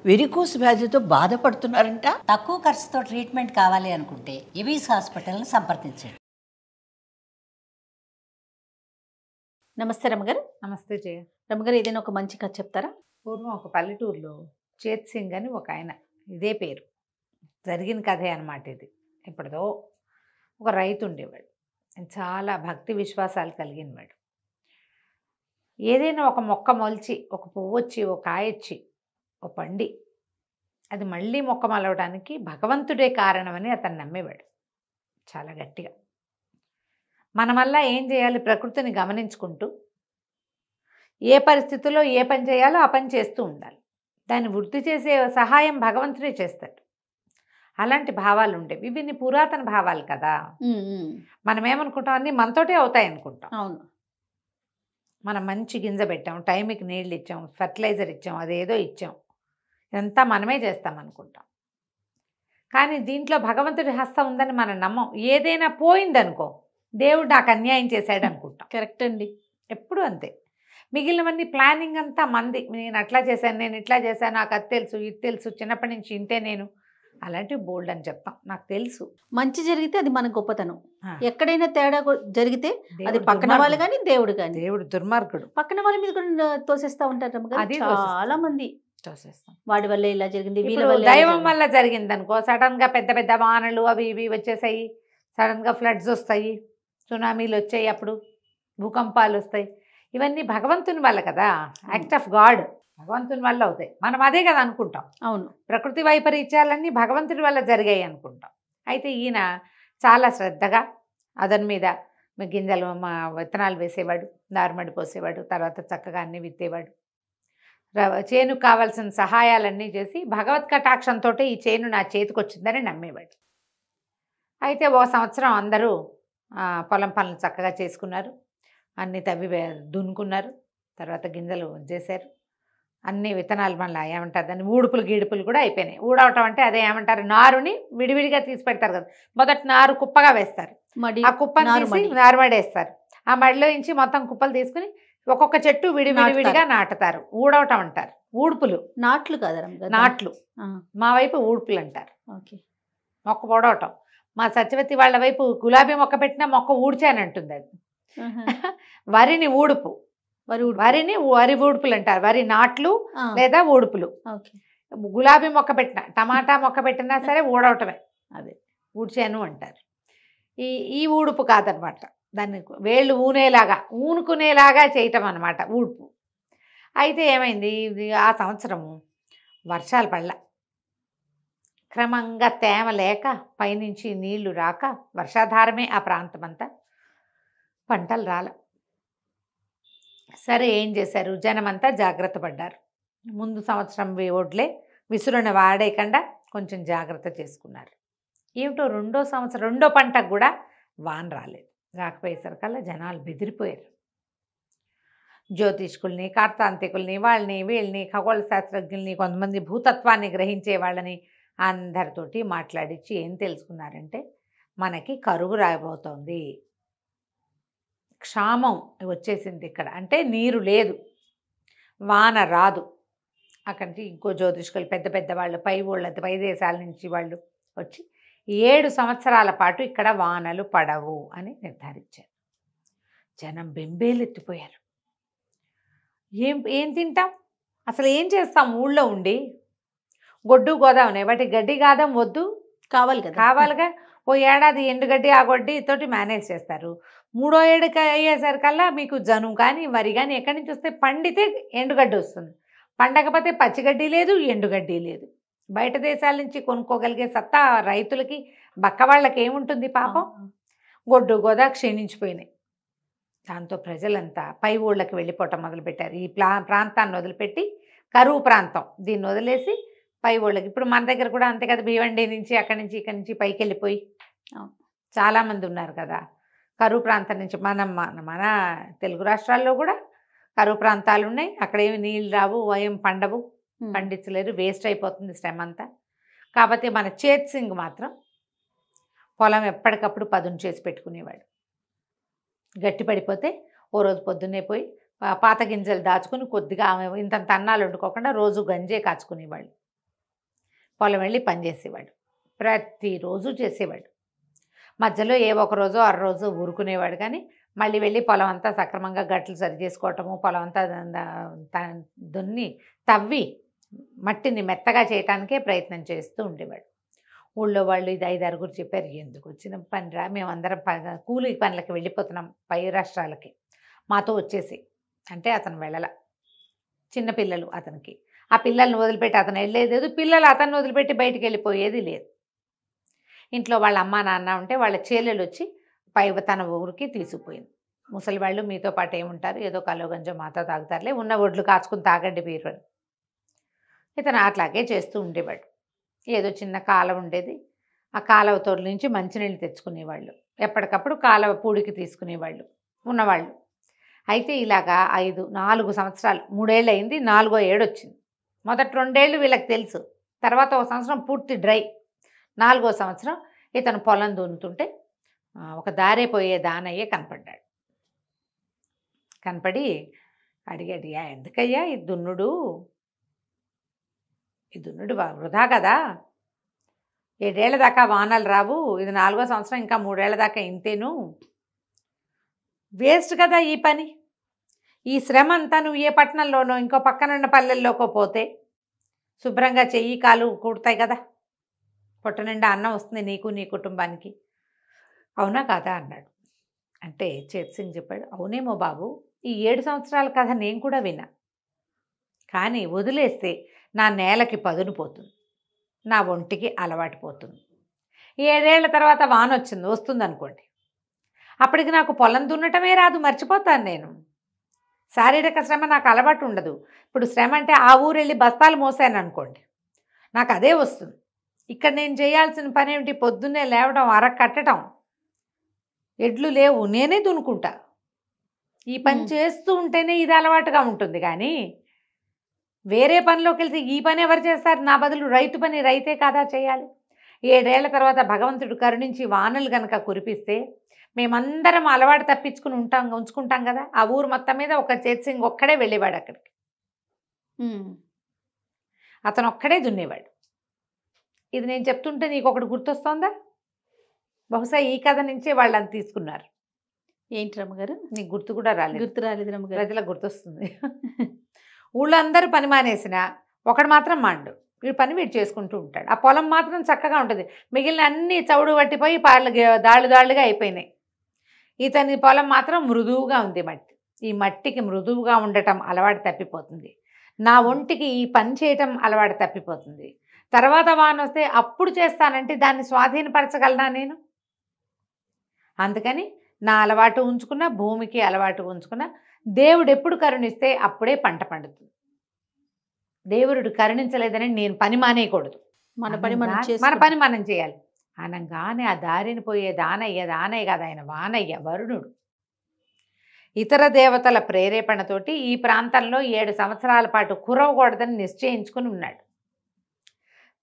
Varicose వ్యాధితో బాధపడుతున్నారంట. తక్కువ ఖర్చుతో ట్రీట్మెంట్ కావాలి అనుకుంటే ఎవిస్ హాస్పిటల్ని సంప్రదించండి. నమస్తే రమగారు. నమస్తే జయ. రమగారు, ఏదైనా ఒక మంచి కథ చెప్తారా? పూర్వం ఒక పల్లెటూరులో చేత్ సింగ్ అని ఒక ఆయన, ఇదే పేరు, జరిగిన కథే అన్నమాట ఇది. ఎప్పటిదో ఒక రైతు ఉండేవాడు. చాలా భక్తి విశ్వాసాలు కలిగినవాడు. ఏదైనా ఒక మొక్క మొలిచి, ఒక పువ్వు వచ్చి, ఒక కాయ వచ్చి, ఒక పండి, అది మళ్ళీ మొక్క మలవడానికి భగవంతుడే కారణమని అతను నమ్మేవాడు చాలా గట్టిగా. మన వల్ల ఏం చేయాలి, ప్రకృతిని గమనించుకుంటూ ఏ పరిస్థితుల్లో ఏ పని చేయాలో ఆ పని చేస్తూ ఉండాలి. దాన్ని వృద్ధి చేసే సహాయం భగవంతుడే చేస్తాడు. అలాంటి భావాలు ఉండేవి. ఇవన్నీ పురాతన భావాలు కదా. మనం ఏమనుకుంటాం, అన్నీ మనతోటే అవుతాయి అనుకుంటాం. అవును. మనం మంచి గింజ పెట్టాం, టైంకి నీళ్ళు ఇచ్చాం, ఫర్టిలైజర్ ఇచ్చాం, అదేదో ఇచ్చాం, ఇదంతా మనమే చేస్తాం అనుకుంటాం. కానీ దీంట్లో భగవంతుడి హస్తం ఉందని మనం నమ్మం. ఏదైనా పోయిందనుకో, దేవుడు నాకు అన్యాయం చేశాడు అనుకుంటాం. కరెక్ట్ అండి. ఎప్పుడు అంతే. మిగిలినవన్నీ ప్లానింగ్ అంతా మంది. నేను అట్లా చేశాను, నేను ఇట్లా చేశాను, నాకు అది తెలుసు, ఇది తెలుసు, చిన్నప్పటి నుంచి ఇంతే నేను, అలాంటివి బోల్డ్ అని చెప్తాం. నాకు తెలుసు. మంచి జరిగితే అది మన గొప్పతనం. ఆ. ఎక్కడైనా తేడా జరిగితే అది దేవుడు పక్కన వాళ్ళు కానీ దేవుడు కానీ, దేవుడు దుర్మార్గుడు. పక్కన వాళ్ళ మీద కూడా తోసేస్తా ఉంటారు రమగారు. అది చాలా మంది చూసేస్తాం. వాడి వల్ల ఇలా జరిగింది, వీళ్ళ ఇప్పుడు వల్ల ఇలా దైవం జరిగింది. వల్ల జరిగింది అనుకో, సడన్ గా పెద్ద పెద్ద వానలు అవి ఇవి వచ్చేసాయి, సడన్ గా ఫ్లడ్స్ వస్తాయి, సునామీలు వచ్చాయి, అప్పుడు భూకంపాలు వస్తాయి. ఇవన్నీ భగవంతుని వల్ల కదా, యాక్ట్ ఆఫ్ గాడ్, భగవంతుని వల్ల అవుతాయి. మనం అదే కదా అనుకుంటాం. అవును. ప్రకృతి వైపరీత్యాలన్నీ భగవంతుని వల్ల జరిగాయి అనుకుంటాం. అయితే ఈయన చాలా శ్రద్ధగా అదని మీద గింజలు విత్తనాలు వేసేవాడు, నారుమడి పోసేవాడు, తర్వాత చక్కగా అన్నీ విత్తేవాడు, చేనుకు కావాల్సిన సహాయాలన్నీ చేసి భగవత్ కటాక్షంతో ఈ చేను నా చేతికి వచ్చిందని నమ్మేవాడు. అయితే ఓ సంవత్సరం అందరూ పొలం పనులు చక్కగా చేసుకున్నారు, అన్నీ తవ్వి దున్నుకున్నారు, తర్వాత గింజలు చేశారు, అన్ని విత్తనాలు మళ్ళీ ఏమంటారు దాన్ని, ఊడుపులు గీడుపులు కూడా అయిపోయినాయి. ఊడవటం అంటే అదే ఏమంటారు, నారుని విడివిడిగా తీసి పెడతారు కదా, మొదటి నారు కుప్పగా వేస్తారు, ఆ కుప్పని తీసి నారుమడి వేస్తారు, ఆ మడిలో నుంచి మొత్తం కుప్పలు తీసుకుని ఒక్కొక్క చెట్టు విడివిడివిడిగా నాటుతారు. ఊడవటం అంటారు. ఊడుపులు, నాట్లు కాదు రమగారు, నాట్లు. మా వైపు ఊడుపులు అంటారు. మొక్క పొడవటం. మా సత్యవతి వాళ్ళ వైపు గులాబీ మొక్క పెట్టినా మొక్క ఊడ్చానంటుంది అది. వరిని ఊడుపు, వరి ఊడుపులు అంటారు. వరి నాట్లు లేదా ఊడుపులు. గులాబీ మొక్క పెట్టినా, టమాటా మొక్క పెట్టినా సరే ఊడవటమే, అదే ఊడ్చాను అంటారు. ఈ ఊడుపు కాదనమాట, దాన్ని వేళ్ళు ఊనుకునేలాగా చేయటం అనమాట ఊడుపు. అయితే ఏమైంది, ఆ సంవత్సరము వర్షాలు పడలా, క్రమంగా తేమ లేక, పైనుంచి నీళ్లు రాక, వర్షాధారమే ఆ ప్రాంతం అంతా, పంటలు రాల. సరే ఏం చేశారు, జనమంతా జాగ్రత్త పడ్డారు. ముందు సంవత్సరం ఒడ్లే విసురున వాడేయకుండా కొంచెం జాగ్రత్త చేసుకున్నారు. ఏమిటో రెండో పంటకు కూడా వాన రాలేదు. రాకపోయేసరికల్లా జనాలు బెదిరిపోయారు. జ్యోతిష్కుల్ని, కార్తాంతికుల్ని, వాళ్ళని వీళ్ళని, ఖగోళ శాస్త్రజ్ఞుల్ని, కొంతమంది భూతత్వాన్ని గ్రహించే వాళ్ళని అందరితోటి మాట్లాడించి ఏం తెలుసుకున్నారంటే, మనకి కరువు రాబోతోంది, క్షామం వచ్చేసింది ఇక్కడ, అంటే నీరు లేదు, వాన రాదు. అక్కడి నుంచి ఇంకో జ్యోతిష్కులు, పెద్ద పెద్ద వాళ్ళు, పై దేశాల నుంచి వాళ్ళు వచ్చి 7 సంవత్సరాల పాటు ఇక్కడ వానలు పడవు అని నిర్ధారించారు. జనం బెంబేలెత్తిపోయారు. ఏం తింటాం, అసలు ఏం చేస్తాం, ఊళ్ళో ఉండి గొడ్డు గోదావనే వాటి గడ్డి గాదం వద్దు, కావాలిగా. ఓ ఏడాది ఎండుగడ్డి ఆ గడ్డి తోటి మేనేజ్ చేస్తారు. 3వ ఏడుకి అయ్యేసరికల్లా మీకు జనం కానీ వరి కానీ ఎక్కడి నుంచి వస్తే, పండితే ఎండుగడ్డి వస్తుంది, పండకపోతే పచ్చిగడ్డి లేదు, ఎండుగడ్డి లేదు. బయట దేశాల నుంచి కొనుక్కోగలిగే సత్తా రైతులకి, బక్క వాళ్ళకి ఏముంటుంది పాపం. గొడ్డు గోదా క్షీణించిపోయినాయి. దాంతో ప్రజలంతా పై ఊళ్ళకి వెళ్ళిపోవటం మొదలుపెట్టారు. ఈ ప్రాంతాన్ని వదిలిపెట్టి, కరువు ప్రాంతం దీన్ని వదిలేసి పై ఊళ్ళకి. ఇప్పుడు మన దగ్గర కూడా అంతే కదా, భీవండి నుంచి అక్కడి నుంచి ఇక్కడి నుంచి పైకి వెళ్ళిపోయి చాలామంది ఉన్నారు కదా. కరువు ప్రాంతం నుంచి మన తెలుగు రాష్ట్రాల్లో కూడా కరువు ప్రాంతాలు ఉన్నాయి. అక్కడ ఏమి నీళ్ళు రావు, ఏం పండవు, పండించలేరు, వేస్ట్ అయిపోతుంది శ్రమ అంతా. కాకపోతే మన చేత్ సింగ్ మాత్రం పొలం ఎప్పటికప్పుడు పదును చేసి పెట్టుకునేవాడు. గట్టి పడిపోతే ఓ రోజు పొద్దున్నే పోయి పాత గింజలు దాచుకుని కొద్దిగా ఇంతంత అన్నాలు వండుకోకుండా రోజు గంజే కాచుకునేవాళ్ళు. పొలం వెళ్ళి పని చేసేవాడు. ప్రతిరోజు చేసేవాడు. మధ్యలో ఏ ఒక రోజు అర రోజు ఊరుకునేవాడు, కానీ మళ్ళీ వెళ్ళి పొలం అంతా సక్రమంగా గట్లు సరి చేసుకోవటము, పొలం అంతా దున్ని తవ్వి మట్టిని మెత్తగా చేయటానికే ప్రయత్నం చేస్తూ ఉండేవాడు. ఊళ్ళో వాళ్ళు ఇది 5-6 చెప్పారు, ఎందుకు వచ్చిన పనిరా, మేమందరం కూలి పనులకి వెళ్ళిపోతున్నాం పై రాష్ట్రాలకి, మాతో వచ్చేసి అంటే అతను వెళ్ళల. చిన్నపిల్లలు అతనికి, ఆ పిల్లల్ని వదిలిపెట్టి అతను వెళ్ళేది లేదు, పిల్లలు అతన్ని వదిలిపెట్టి బయటికి వెళ్ళిపోయేది లేదు. ఇంట్లో వాళ్ళ అమ్మ నాన్న ఉంటే వాళ్ళ చెల్లెలు వచ్చి తన ఊరికి తీసుకుపోయింది. ముసలి వాళ్ళు మీతో పాటు ఏముంటారు, ఏదో కలో గంజో మాతో తాగుతారులే, ఉన్న ఒడ్లు కాచుకుని తాగండి మీరు అని. ఇతను అట్లాగే చేస్తూ ఉండేవాడు. ఏదో చిన్న కాలువ ఉండేది, ఆ కాలువతో నుంచి మంచినీళ్ళు తెచ్చుకునేవాళ్ళు, ఎప్పటికప్పుడు కాలువ పూడికి తీసుకునేవాళ్ళు ఉన్నవాళ్ళు. అయితే ఇలాగా 4 సంవత్సరాలు, 3 ఏళ్ళు అయింది, 4వ ఏడు వచ్చింది. మొదటి 2 ఏళ్ళు వీళ్ళకి తెలుసు, తర్వాత 1 సంవత్సరం పూర్తి డ్రై. 4వ సంవత్సరం ఇతను పొలం దున్నుతుంటే ఒక దారే పోయే దానయ్య కనపడ్డాడు. కనపడి అడిగాడు, ఎందుకయ్యా ఈ దున్నుడు వృధా కదా, 7 ఏళ్ల దాకా వానలు రావు, ఇది 4వ సంవత్సరం, ఇంకా 3 ఏళ్ల దాకా ఇంతేను, వేస్ట్ కదా ఈ పని, ఈ శ్రమ అంతా నువ్వు ఏ పట్టణంలోనో ఇంకో పక్కనున్న పల్లెల్లోకో పోతే శుభ్రంగా చెయ్యి కాలు కూడతాయి కదా, పొట్ట నిండా అన్నం వస్తుంది నీకు నీ కుటుంబానికి, అవునా కాదా అన్నాడు. అంటే చేతసింగ్ చెప్పాడు, అవునేమో బాబు, ఈ 7 సంవత్సరాల కథ నేను కూడా విన్నా, కానీ వదిలేస్తే నా నేలకి పదును పోతుంది, నా ఒంటికి అలవాటు పోతుంది. 7 ఏళ్ల తర్వాత వాన వస్తుంది అనుకోండి, అప్పటికి నాకు పొలం దున్నటమే రాదు, మర్చిపోతాను నేను, శారీరక శ్రమ నాకు అలవాటు ఉండదు. ఇప్పుడు శ్రమ అంటే ఆ ఊరు వెళ్ళి బస్తాలు మోసాను అనుకోండి, నాకు అదే వస్తుంది. ఇక్కడ నేను చేయాల్సిన పని ఏమిటి, పొద్దున్నే లేవడం, కట్టడం, ఎడ్లు లేవు, నేనే దున్నుకుంటా. ఈ పని చేస్తూ ఉంటేనే ఇది అలవాటుగా ఉంటుంది, కానీ వేరే పనిలోకి వెళ్తే ఈ పని ఎవరు చేస్తారు, నా బదులు రైతు పని రైతే కాదా చేయాలి. 7 ఏళ్ల తర్వాత భగవంతుడు కరుణించి వానలు కనుక కురిపిస్తే మేమందరం అలవాటు తప్పించుకుని ఉంచుకుంటాం కదా. ఆ ఊరు మొత్తం మీద ఒక చేతసింగ్ ఒక్కడే వెళ్ళేవాడు అక్కడికి, అతను ఒక్కడే దున్నేవాడు. ఇది నేను చెప్తుంటే నీకు ఒకటి గుర్తొస్తోందా? బహుశా ఈ కథ నుంచే వాళ్ళని తీసుకున్నారు. ఏంటి రమ్మగారు, నీకు గుర్తు కూడా రాలేదు? గుర్తు రాలేదు రమ్మగారు. ప్రజలకు గుర్తొస్తుంది. ఊళ్ళో అందరూ పని మానేసిన ఒకడు మాత్రం మాండు, వీడు పని వీడు చేసుకుంటూ ఉంటాడు. ఆ పొలం మాత్రం చక్కగా ఉంటుంది, మిగిలిన అన్నీ చవుడు పట్టిపోయి దాళ్ళుగా అయిపోయినాయి. ఇతని పొలం మాత్రం మృదువుగా ఉంది మట్టి. ఈ మట్టికి మృదువుగా ఉండటం అలవాటు తప్పిపోతుంది, నా ఒంటికి ఈ పని చేయటం అలవాటు తప్పిపోతుంది. తర్వాత వాన వస్తే అప్పుడు చేస్తానంటే దాన్ని స్వాధీనపరచగలనా నేను? అందుకని నా అలవాటు ఉంచుకున్న, భూమికి అలవాటు ఉంచుకున్న, దేవుడు ఎప్పుడు కరుణిస్తే అప్పుడే పంట పండుతుంది. దేవుడు కరుణించలేదని నేను పని మానేయకూడదు, మన పని మనం చేయాలి. అనగానే ఆ దారిని పోయే దానయ్య కాదు, ఆయన వానయ్య, వరుణుడు. ఇతర దేవతల ప్రేరేపణతోటి ఈ ప్రాంతంలో 7 సంవత్సరాల పాటు కురవకూడదని నిశ్చయించుకుని ఉన్నాడు.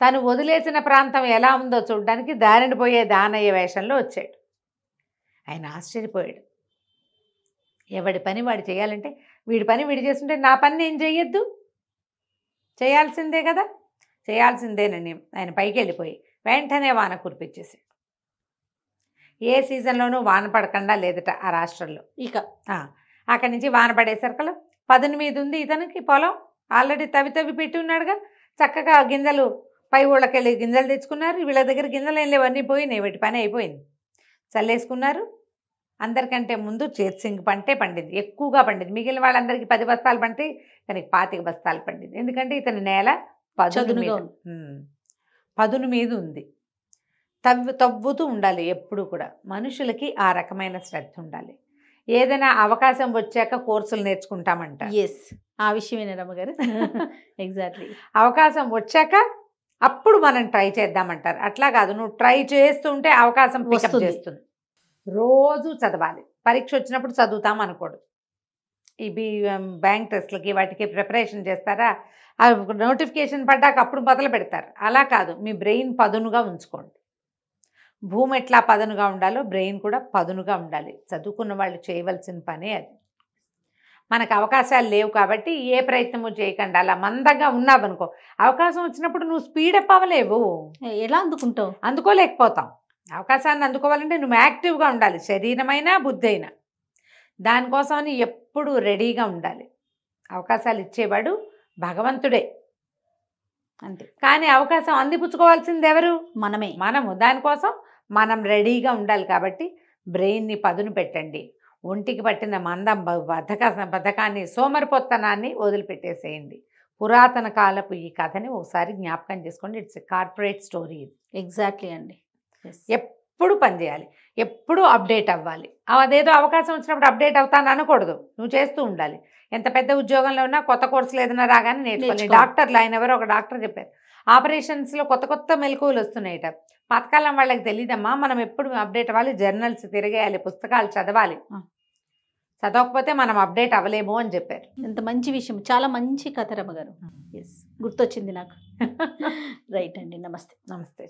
తను వదిలేసిన ప్రాంతం ఎలా ఉందో చూడడానికి దారిని పోయే దానయ్య వేషంలో వచ్చాడు. ఆయన ఆశ్చర్యపోయాడు. ఎవడి పని వాడు చేయాలంటే, వీడి పని వీడు చేస్తుంటే నా పని నేను చెయ్యొద్దు, చేయాల్సిందే కదా, చేయాల్సిందేనని ఆయన పైకి వెళ్ళిపోయి వెంటనే వాన కురిపించేసాడు. ఏ సీజన్లోనూ వాన పడకుండా లేదట ఆ రాష్ట్రంలో. ఇక అక్కడి నుంచి వాన పడేసరికలు పదును మీద ఉంది ఇతనికి పొలం, ఆల్రెడీ తవ్వి పెట్టి ఉన్నాడుగా. చక్కగా గింజలు పై ఊళ్ళకి వెళ్ళి గింజలు తెచ్చుకున్నారు. వీళ్ళ దగ్గర గింజలు ఏం లేవు, అన్నీ పోయినాయి, వీటి పని అయిపోయింది. చల్లేసుకున్నారు. అందరికంటే ముందు చేతసింగ్ పంటే పండింది, ఎక్కువగా పండింది. మిగిలిన వాళ్ళందరికీ 10 బస్తాలు పండి, కానీ 25 బస్తాలు పండింది. ఎందుకంటే ఇతని నేల పదును మీద ఉంది. తవ్వుతూ ఉండాలి ఎప్పుడు కూడా. మనుషులకి ఆ రకమైన శ్రద్ధ ఉండాలి. ఏదైనా అవకాశం వచ్చాక కోర్సులు నేర్చుకుంటామంట. ఎస్, ఆ విషయమేనా రమ్మగారు? ఎగ్జాక్ట్లీ. అవకాశం వచ్చాక అప్పుడు మనం ట్రై చేద్దామంటారు. అట్లా కాదు, నువ్వు ట్రై చేస్తూ ఉంటే అవకాశం పికప్ చేస్తుంది. రోజు చదవాలి. పరీక్ష వచ్చినప్పుడు చదువుతాం అనకూడదు. ఈ బ్యాంక్ టెస్ట్లకి వాటికి ప్రిపరేషన్ చేస్తారా, ఆ నోటిఫికేషన్ పడ్డాక అప్పుడు మొదలు పెడతారు. అలా కాదు, మీ బ్రెయిన్ పదునుగా ఉంచుకోండి. భూమి ఎట్లా పదునుగా ఉండాలో బ్రెయిన్ కూడా పదునుగా ఉండాలి. చదువుకున్న వాళ్ళు చేయవలసిన పనే అది. మనకు అవకాశాలు లేవు కాబట్టి ఏ ప్రయత్నము చేయకుండా అలా మందంగా ఉన్నావనుకో, అవకాశం వచ్చినప్పుడు నువ్వు స్పీడప్ అవ్వలేవు, ఎలా అందుకుంటావు? అందుకోలేకపోతాం. అవకాశాన్ని అందుకోవాలంటే నువ్వు యాక్టివ్గా ఉండాలి, శరీరమైనా బుద్ధి అయినా. దానికోసమని ఎప్పుడు రెడీగా ఉండాలి. అవకాశాలు ఇచ్చేవాడు భగవంతుడే, అంతే. కానీ అవకాశం అందిపుచ్చుకోవాల్సింది ఎవరు? మనము. దానికోసం మనం రెడీగా ఉండాలి. కాబట్టి బ్రెయిన్ని పదును పెట్టండి. ఒంటికి పట్టిన మందం బద్ధకాన్ని సోమరిపోత్తనాన్ని వదిలిపెట్టేసేయండి. పురాతన కాలపు ఈ కథని ఒకసారి జ్ఞాపకం చేసుకోండి. ఇట్స్ కార్పొరేట్ స్టోరీ ఇది. ఎగ్జాక్ట్లీ అండి. ఎప్పుడు పనిచేయాలి, ఎప్పుడు అప్డేట్ అవ్వాలి. అదేదో అవకాశం వచ్చినప్పుడు అప్డేట్ అవుతాను అనకూడదు, నువ్వు చేస్తూ ఉండాలి. ఎంత పెద్ద ఉద్యోగంలో ఉన్నా కొత్త కోర్సులు ఏదైనా రాగానే నేర్చుకోవాలి. డాక్టర్లు, ఆయన ఎవరో ఒక డాక్టర్ చెప్పారు, ఆపరేషన్స్లో కొత్త కొత్త మెలకువలు వస్తున్నాయట. పాతకాలం వాళ్ళకి తెలియదమ్మా, మనం ఎప్పుడు అప్డేట్ అవ్వాలి, జర్నల్స్ తిరగేయాలి, పుస్తకాలు చదవాలి, చదవకపోతే మనం అప్డేట్ అవ్వలేము అని చెప్పారు. ఎంత మంచి విషయం, చాలా మంచి కథ రమ్మగారు. ఎస్, గుర్తొచ్చింది నాకు. రైట్ అండి, నమస్తే. నమస్తే.